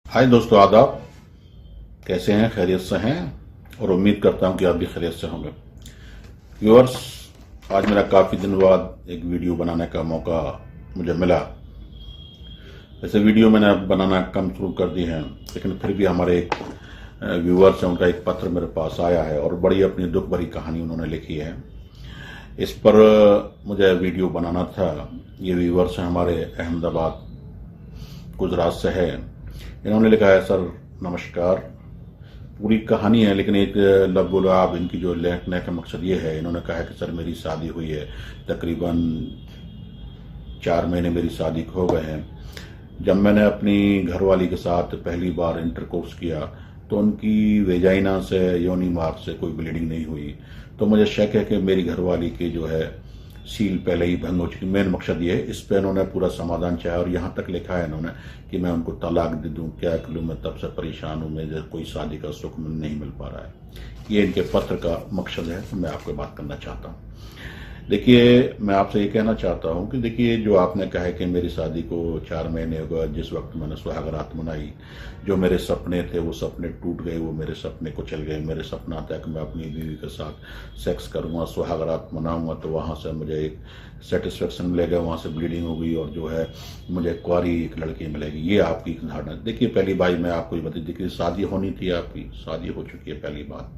हाय दोस्तों, आदाब। कैसे हैं? खैरियत से हैं? और उम्मीद करता हूं कि आप भी खैरियत से होंगे। व्यूअर्स, आज मेरा काफ़ी दिन बाद एक वीडियो बनाने का मौका मुझे मिला। वैसे वीडियो मैंने अब बनाना कम शुरू कर दी है, लेकिन फिर भी हमारे एक व्यूअर्स हैं, उनका एक पत्र मेरे पास आया है और बड़ी अपनी दुख भरी कहानी उन्होंने लिखी है। इस पर मुझे वीडियो बनाना था। ये व्यूअर्स हैं हमारे अहमदाबाद गुजरात से है। इन्होंने लिखा है, सर नमस्कार। पूरी कहानी है, लेकिन एक लबगुलाब इनकी जो लिखने का मकसद ये है, इन्होंने कहा है कि सर मेरी शादी हुई है, तकरीबन 4 महीने मेरी शादी को हो गए हैं। जब मैंने अपनी घरवाली के साथ पहली बार इंटरकोर्स किया तो उनकी वेजाइना से, योनि मार्ग से कोई ब्लीडिंग नहीं हुई। तो मुझे शक है कि मेरी घरवाली की जो है सील पहले ही भंग हो चुकी। मेन मकसद ये है। इस पे इन्होंने पूरा समाधान चाहा और यहाँ तक लिखा है इन्होंने कि मैं उनको तलाक दे दूं, क्या करूं, मैं तब से परेशान हूं, मुझे कोई शादी का सुख नहीं मिल पा रहा है। ये इनके पत्र का मकसद है, तो मैं आपको बात करना चाहता हूँ। देखिए, मैं आपसे ये कहना चाहता हूँ कि देखिए, जो आपने कहा है कि मेरी शादी को 4 महीने हो गए, जिस वक्त मैंने सुहागरात मनाई, जो मेरे सपने थे वो सपने टूट गए, वो मेरे सपने को चल गए। मेरे सपना था कि मैं अपनी बीवी के साथ सेक्स करूँगा, सुहागरात मनाऊंगा, तो वहाँ से मुझे एक सेटिस्फेक्शन मिलेगा, वहाँ से ब्लीडिंग होगी और जो है मुझे कुंवारी एक लड़की मिलेगी। ये आपकी धारणा। देखिए, पहली बात मैं आपको ये बता, देखिए शादी होनी थी, आपकी शादी हो चुकी है, पहली बात।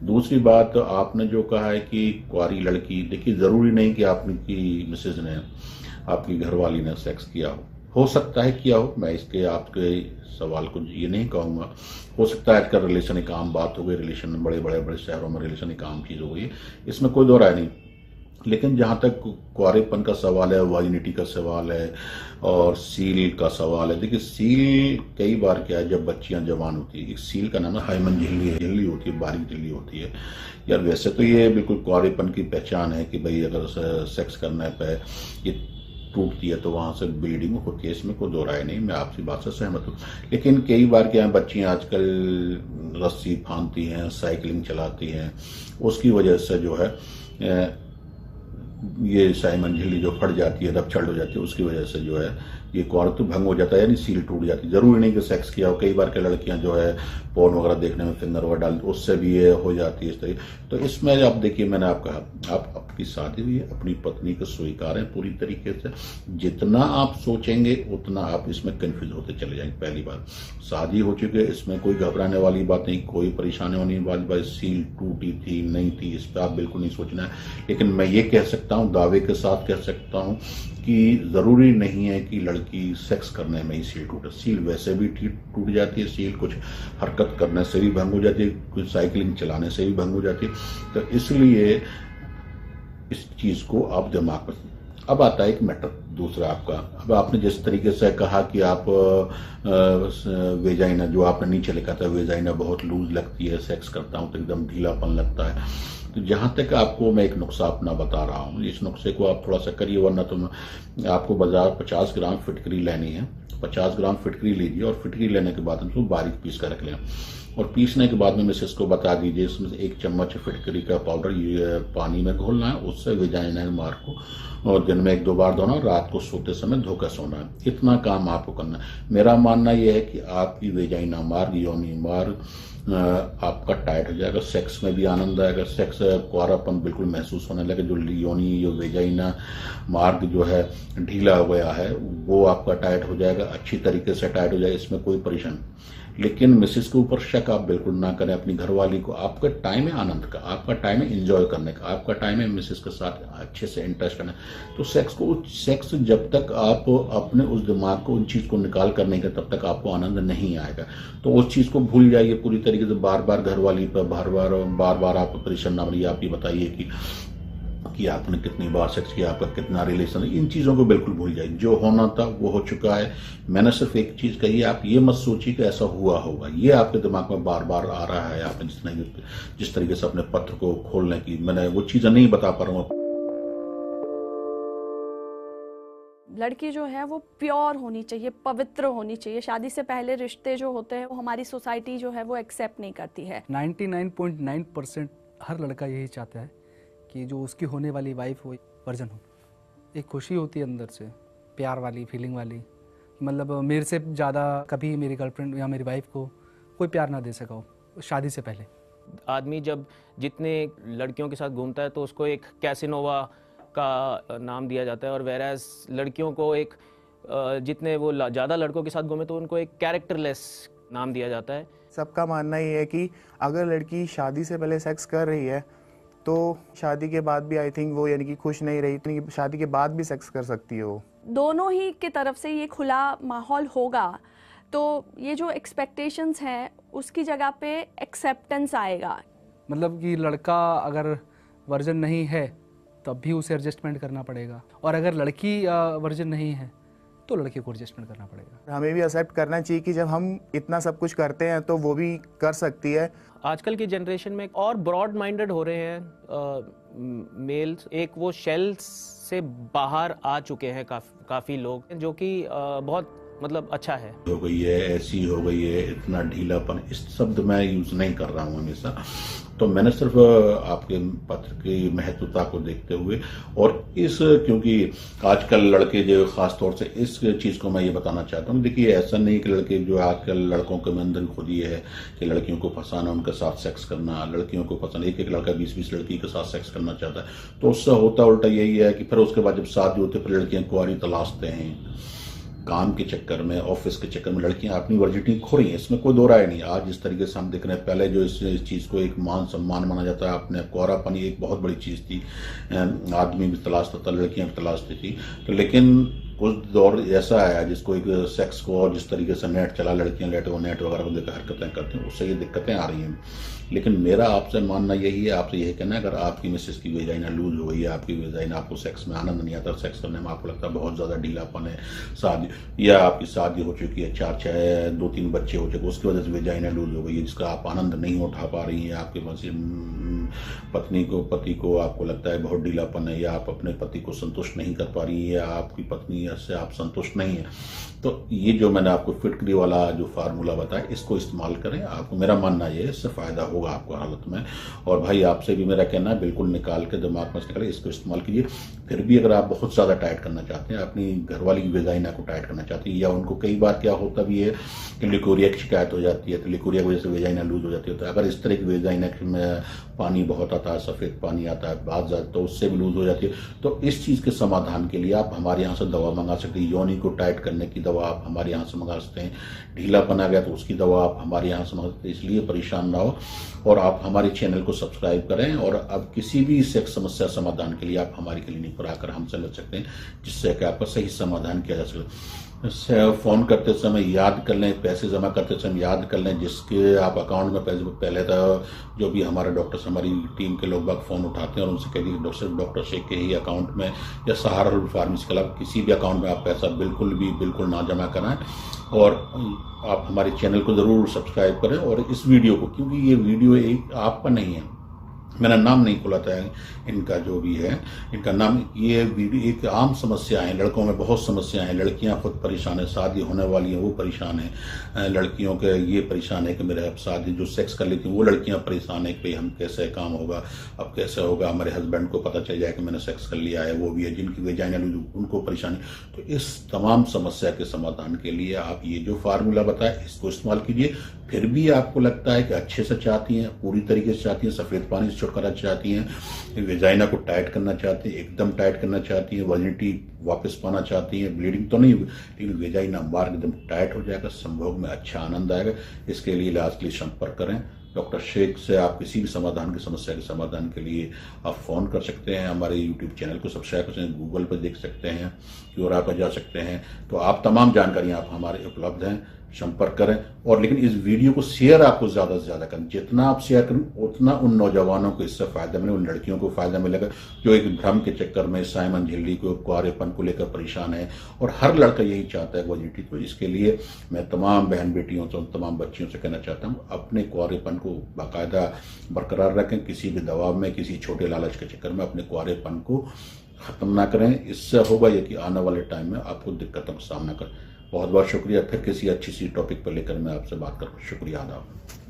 दूसरी बात, आपने जो कहा है कि कुंवारी लड़की, देखिए जरूरी नहीं कि आपकी मिसेज ने, आपकी घरवाली ने सेक्स किया हो सकता है किया हो, मैं इसके आपके सवाल को ये नहीं कहूंगा। हो सकता है इसका रिलेशन एक आम बात हो गई, रिलेशन बड़े बड़े बड़े शहरों में रिलेशन एक आम चीज हो गई, इसमें कोई दो राय नहीं। लेकिन जहां तक कुंवारेपन का सवाल है, वाइनिटी का सवाल है और सील का सवाल है, देखिए सील कई बार क्या है, जब बच्चियां जवान होती है, एक सील का नाम है हाइमन झिल्ली है, झिल्ली होती है, बारीक झिल्ली होती है। यार वैसे तो ये बिल्कुल कुंवारेपन की पहचान है कि भाई अगर सेक्स करने पे ये टूटती है तो वहां से ब्लीडिंग होती है, इसमें कोई दो राय नहीं, मैं आपकी बात से सहमत हूँ। लेकिन कई बार क्या है, बच्चियां आजकल रस्सी फांदती हैं, साइकिलिंग चलाती हैं, उसकी वजह से जो है ये साइमन झिल्ली जो फट जाती है, रपछड़ हो जाती है, उसकी वजह से जो है ये कुंवारत्व भंग हो जाता है, यानी सील टूट जाती है। जरूरी नहीं कि सेक्स किया हो, कई बार के लड़कियां जो है पोर्न वगैरह देखने में फिंगर वगैरह डालती, उससे भी ये हो जाती है इस तरीके। तो इसमें आप देखिए, मैंने आप कहा आप आपकी शादी हुई है, अपनी पत्नी को स्वीकार है पूरी तरीके से। जितना आप सोचेंगे उतना आप इसमें कंफ्यूज होते चले जाएंगे। पहली बात, शादी हो चुकी है, इसमें कोई घबराने वाली बात नहीं, कोई परेशानी होने वाली बात। सील टूटी थी नहीं थी, इस पर आप बिल्कुल नहीं सोचना है। लेकिन मैं ये कह सकता हूँ, दावे के साथ कह सकता हूँ कि जरूरी नहीं है कि लड़की सेक्स करने में ही सील टूटे। सील वैसे भी टूट जाती है, सील कुछ हरकत करने से भी भंग हो जाती है, कुछ साइकिलिंग चलाने से भी भंग हो जाती है। तो इसलिए इस चीज को आप दिमाग में। अब आता है एक मैटर दूसरा आपका। अब आपने जिस तरीके से कहा कि आप वेजाइना, जो आपने नीचे लिखा था, वेजाइना बहुत लूज लगती है, सेक्स करता हूं तो एकदम ढीलापन लगता है। तो जहां तक आपको मैं एक नुस्खा अपना बता रहा हूं, इस नुस्खे को आप थोड़ा सा करिए, वरना तो आपको बाजार 50 ग्राम फिटकरी लेनी है। 50 ग्राम फिटकरी लीजिए और फिटकरी लेने के बाद उसको बारीक पीस कर रख लें। और पीसने के बाद में मिसेस को बता दीजिए, इसमें से 1 चम्मच फिटकरी का पाउडर ये पानी में घोलना है, उससे वेजाइना मार्ग को और दिन में 1-2 बार धोना, और रात को सोते समय धोकर सोना है। इतना काम आपको करना है। मेरा मानना यह है कि आपकी वेजाइना मार्ग, योनि मार्ग आपका टाइट हो जाएगा, सेक्स में भी आनंद आएगा, सेक्स कुंवारापन बिल्कुल महसूस होने लगे। जो योनि, जो वेजाइना मार्ग जो है ढीला हो गया है, वो आपका टाइट हो जाएगा, अच्छी तरीके से टाइट हो जाएगा, इसमें कोई परेशानी। लेकिन मिसेस के ऊपर शक आप बिल्कुल ना करें, अपनी घरवाली को। आपका टाइम है आनंद का, आपका टाइम है एंजॉय करने का, आपका टाइम है मिसेस के साथ अच्छे से इंटरेस्ट करना। तो सेक्स जब तक आप अपने उस दिमाग को, उन चीज को निकाल कर नहीं कर, तब तक आपको आनंद नहीं आएगा। तो उस चीज को भूल जाइए पूरी तरीके से। बार बार घरवाली पर बार बार आपको परेशान ना बनिए। आप ये बताइए कि आपने कितनी बार सेक्स किया, आपका कितना रिलेशन है, इन चीजों को बिल्कुल भूल जाइए। जो होना था वो हो चुका है। मैंने सिर्फ एक चीज कही है, आप ये मत सोचिए कि ऐसा हुआ होगा। ये आपके दिमाग में बार बार आ रहा है। आपने जिस तरीके से अपने पत्र को खोलने की, मैंने वो चीजें नहीं बता पा रहा हूँ। लड़की जो है वो प्योर होनी चाहिए, पवित्र होनी चाहिए। शादी से पहले रिश्ते जो होते हैं वो हमारी सोसाइटी जो है वो एक्सेप्ट नहीं करती है। 99.9% हर लड़का यही चाहता है कि जो उसकी होने वाली वाइफ हो वर्जन हो। एक खुशी होती है अंदर से, प्यार वाली, फीलिंग वाली। मतलब मेरे से ज़्यादा कभी मेरी गर्लफ्रेंड या मेरी वाइफ को कोई प्यार ना दे सका हो शादी से पहले। आदमी जब जितने लड़कियों के साथ घूमता है तो उसको एक कैसिनोवा का नाम दिया जाता है, और वेराज लड़कियों को एक जितने वो ज़्यादा लड़कों के साथ घूमे तो उनको एक कैरेक्टरलेस नाम दिया जाता है। सबका मानना ये है कि अगर लड़की शादी से पहले सेक्स कर रही है तो शादी के बाद भी आई थिंक वो यानी कि खुश नहीं रही, तो शादी के बाद भी सेक्स कर सकती है वो। दोनों ही की तरफ से ये खुला माहौल होगा तो ये जो एक्सपेक्टेशंस हैं उसकी जगह पे एक्सेप्टेंस आएगा। मतलब कि लड़का अगर वर्जन नहीं है तब भी उसे एडजस्टमेंट करना पड़ेगा, और अगर लड़की वर्जन नहीं है तो लड़के को एडजस्टमेंट करना पड़ेगा। हमें भी एक्सेप्ट करना चाहिए कि जब हम इतना सब कुछ करते हैं तो वो भी कर सकती है। आजकल की जनरेशन में और ब्रॉड माइंडेड हो रहे हैं मेल्स, एक वो शेल्स से बाहर आ चुके हैं काफ़ी लोग, जो कि बहुत मतलब अच्छा है। हो गई है, ऐसी हो गई है, इतना ढीलापन, इस शब्द मैं यूज नहीं कर रहा हूँ हमेशा। तो मैंने सिर्फ आपके पत्र की महत्वता को देखते हुए और क्योंकि आजकल लड़के जो खास तौर से इस चीज को मैं ये बताना चाहता हूँ, देखिए ऐसा नहीं कि लड़के जो आजकल लड़कों के अंदर खुद ये है कि लड़कियों को फंसाना, उनके साथ सेक्स करना, लड़कियों को फंसाना, एक लड़का 20-20 लड़की के साथ सेक्स करना चाहता है, तो उससे होता उल्टा यही है कि फिर उसके बाद जब शादी होती है फिर लड़कियां कुंवारी तलाशते हैं। काम के चक्कर में, ऑफिस के चक्कर में लड़कियां अपनी वर्जिनिटी खो रही हैं, इसमें कोई दो राय नहीं। आज जिस तरीके से हम देख रहे हैं, पहले जो इस चीज को एक मान सम्मान माना जाता है, अपने कोहरापन एक बहुत बड़ी चीज थी, आदमी भी तलाशता था, लड़कियां भी तलाशती थी। तो लेकिन कुछ दौर ऐसा आया जिसको एक सेक्स को, और जिस तरीके से नेट चला, लड़कियां नेट वगैरह को देखकर हरकतें करती हैं, उससे ये दिक्कतें आ रही हैं। लेकिन मेरा आपसे मानना यही है, आपसे यही कहना है, अगर आपकी मिसेस की वेजाइना लूज हो गई है, आपकी वेजाइना, आपको सेक्स में आनंद नहीं आता, सेक्स करने में आपको लगता है बहुत ज्यादा ढीलापन है, शादी या आपकी शादी हो चुकी है, 4 2-3 बच्चे हो चुके, उसकी वजह से वेजाइना लूज हो गई है, जिसका आप आनंद नहीं उठा पा रही है, आपके पति को आपको लगता है बहुत ढीलापन है, या आप अपने पति को संतुष्ट नहीं कर पा रही है, या आपकी पत्नी से आप संतुष्ट नहीं है, तो ये जो मैंने आपको फिटकरी वाला जो फार्मूला बताया, इसको इस्तेमाल करें। आपको, मेरा मानना ये है, इससे फायदा होगा आपको हालत में। और भाई आपसे भी मेरा कहना है, बिल्कुल निकाल के दिमाग में से निकाले, इसको इस्तेमाल कीजिए। फिर भी अगर आप बहुत ज्यादा टाइट करना चाहते हैं, अपनी घरवाली की वेजाइना को टाइट करना चाहते हैं, या उनको कई बार क्या होता भी है कि लिकोरिया की शिकायत हो जाती है, तो लिकोरिया की वजह से वेजाइना लूज हो जाती है, तो अगर इस तरह की वेजाइना में पानी बहुत आता है, सफेद पानी आता है बहुत ज्यादा, तो उससे भी लूज हो जाती है। तो इस चीज के समाधान के लिए आप हमारे यहाँ से दवा मंगा सकते हैं। योनि को टाइट करने की दवा आप हमारे यहाँ से मंगा सकते हैं। ढीलापन आ गया तो उसकी दवा आप हमारे यहाँ से मंगा सकते हैं। इसलिए परेशान ना हो, और आप हमारे चैनल को सब्सक्राइब करें, और अब किसी भी सेक्स समस्या समाधान के लिए आप हमारी क्लिनिक पर आकर हमसे मिल सकते हैं, जिससे कि आपका सही समाधान किया जा सके। फोन करते समय याद कर लें, पैसे जमा करते समय याद कर लें, जिसके आप अकाउंट में पैसे, पहले तो जो भी हमारे डॉक्टर्स, हमारी टीम के लोग बाग फोन उठाते हैं और उनसे कहिए डॉक्टर शेख के ही अकाउंट में या सहारा फार्मेसी क्लब किसी भी अकाउंट में आप पैसा बिल्कुल ना जमा कराएं। और आप हमारे चैनल को जरूर सब्सक्राइब करें, और इस वीडियो को, क्योंकि ये वीडियो एक आपका नहीं है, मेरा नाम नहीं खुला था इनका, जो भी है इनका नाम, ये वीडियो एक आम समस्या है, लड़कों में बहुत समस्याएं हैं, लड़कियां खुद परेशान है, शादी होने वाली है वो परेशान है, लड़कियों के ये परेशान है कि मेरे अब शादी जो सेक्स कर लेती हैं वो लड़कियां परेशान है कि भाई हम कैसे काम होगा, अब कैसे होगा, हमारे हस्बैंड को पता चल जाए कि मैंने सेक्स कर लिया है, वो भी है, जिनकी वेजाइना उनको परेशानी। तो इस तमाम समस्या के समाधान के लिए आप ये जो फार्मूला बताया इसको इस्तेमाल कीजिए। फिर भी आपको लगता है कि अच्छे से चाहती हैं, पूरी तरीके से चाहती हैं, सफेद पानी से छुटकारा चाहती हैं, वेजाइना को टाइट करना चाहती हैं, एकदम टाइट करना चाहती हैं, वर्जिनिटी वापस पाना चाहती हैं, ब्लीडिंग तो नहीं लेकिन वेजाइना मार्ग एकदम टाइट हो जाएगा, संभोग में अच्छा आनंद आएगा। इसके लिए इलाज के लिए संपर्क करें डॉक्टर शेख से। आप किसी भी समाधान की समस्या के समाधान के लिए आप फोन कर सकते हैं, हमारे यूट्यूब चैनल को सब्सक्राइब कर सकते हैं, गूगल पर देख सकते हैं, क्यूआर पर जा सकते हैं। तो आप तमाम जानकारियां आप हमारे उपलब्ध हैं, संपर्क करें। और लेकिन इस वीडियो को शेयर आपको ज्यादा से ज्यादा करें, जितना आप शेयर करें उतना उन नौजवानों को इससे फायदा मिले, उन लड़कियों को फायदा मिलेगा जो एक भ्रम के चक्कर में साइमन झिल्ली को, कुआरेपन को लेकर परेशान है, और हर लड़का यही चाहता है वर्जिनिटी। तो इसके लिए मैं तमाम बहन बेटियों से, तमाम बच्चियों से कहना चाहता हूँ, अपने कुआरेपन को बाकायदा बरकरार रखें, किसी भी दबाव में, किसी छोटे लालच के चक्कर में अपने कुआरेपन को खत्म ना करें। इससे होगा ये कि आने वाले टाइम में आपको दिक्कतों का सामना करें। बहुत बहुत शुक्रिया। फिर किसी अच्छी सी टॉपिक पर लेकर मैं आपसे बात करूँ। शुक्रिया, आदाब।